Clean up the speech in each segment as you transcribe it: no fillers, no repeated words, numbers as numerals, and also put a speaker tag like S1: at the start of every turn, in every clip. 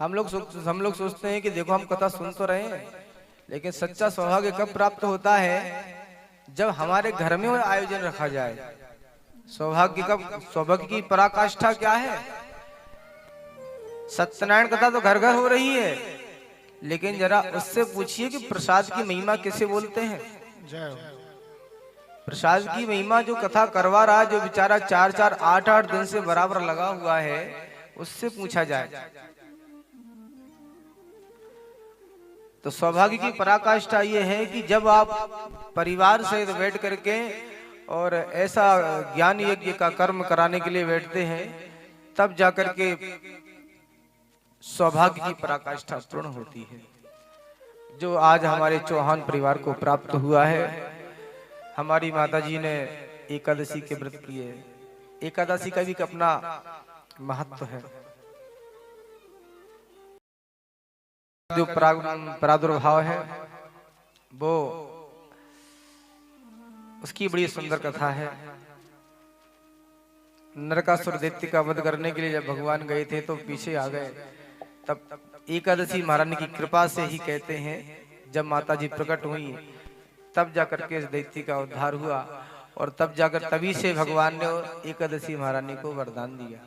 S1: हम लोग सोचते हैं कि देखो हम कथा सुन तो रहे हैं, लेकिन सच्चा सौभाग्य कब प्राप्त होता है जब हमारे घर में वो आयोजन रखा जाए। सौभाग्य की पराकाष्ठा क्या है? सत्यनारायण कथा तो घर घर हो रही है, लेकिन जरा उससे पूछिए कि प्रसाद की महिमा कैसे बोलते हैं। प्रसाद की महिमा जो कथा करवा रहा है, जो बेचारा 4-4 8-8 दिन से बराबर लगा हुआ है, उससे पूछा जाए तो सौभाग्य की पराकाष्ठा ये है कि जब आप परिवार सहित बैठ करके और ऐसा ज्ञान यज्ञ का कर्म कराने के लिए बैठते हैं, तब जाकर के सौभाग्य की पराकाष्ठा पूर्ण होती है, जो आज हमारे चौहान परिवार को प्राप्त हुआ है। हमारी माताजी ने एकादशी के व्रत किए। एकादशी का भी अपना महत्व है। जो प्रादुर्भाव है वो उसकी बड़ी सुंदर कथा है। नरकासुर दैत्य का वध करने के लिए जब भगवान गए थे तो पीछे आ गए, तब एकादशी महारानी की कृपा से ही कहते हैं जब माता जी प्रकट हुई तब जाकर के इस दैत्य का उद्धार हुआ, और तब जाकर तभी से भगवान ने एकादशी महारानी को वरदान दिया।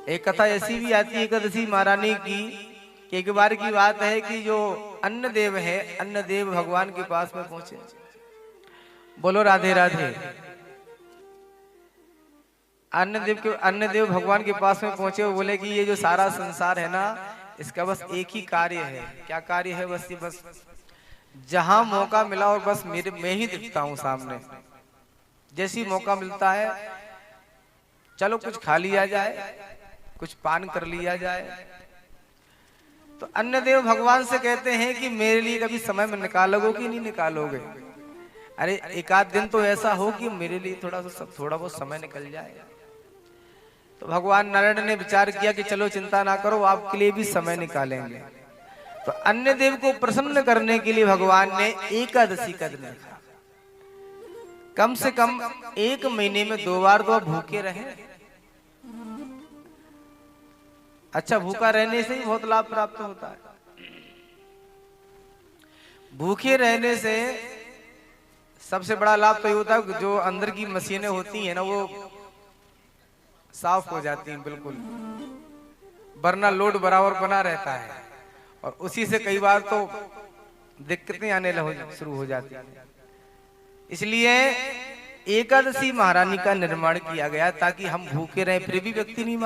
S1: एक कथा ऐसी भी आती है एकादशी महारानी की, एक बार की बात है कि जो अन्न देव है, अन्न देव भगवान के पास में पहुंचे। बोलो राधे राधे। अन्न देव भगवान के पास में पहुंचे, वो बोले कि ये जो सारा संसार है ना, इसका बस एक ही कार्य है। क्या कार्य है? बस जहां मौका मिला और बस मैं ही दिखता हूं सामने। जैसी मौका मिलता है चलो कुछ खा लिया जाए, कुछ पान कर लिया जाए। तो अन्नदेव भगवान से कहते हैं कि मेरे लिए कभी समय में निकालोगे कि नहीं निकालोगे? अरे एक आध दिन तो ऐसा हो कि मेरे लिए थोड़ा बहुत समय निकल जाए। तो भगवान नारायण ने विचार किया कि चलो चिंता ना करो, आपके लिए भी समय निकालेंगे। तो अन्नदेव को प्रसन्न करने के लिए भगवान ने एकादशी का दिन रखा। कम से कम 1 महीने में 2 बार तो आप भूखे रहे। अच्छा, भूखा रहने से ही बहुत लाभ प्राप्त होता है। भूखे रहने से सबसे बड़ा लाभ तो ये होता है जो अंदर की मशीनें होती हैं ना, वो साफ हो जाती हैं बिल्कुल, वरना लोड बराबर बना रहता है और उसी से कई बार तो दिक्कतें आने शुरू हो जाती हैं। इसलिए एकादशी महारानी का निर्माण किया गया ताकि हम भूखे रहे, फिर भी व्यक्ति नहीं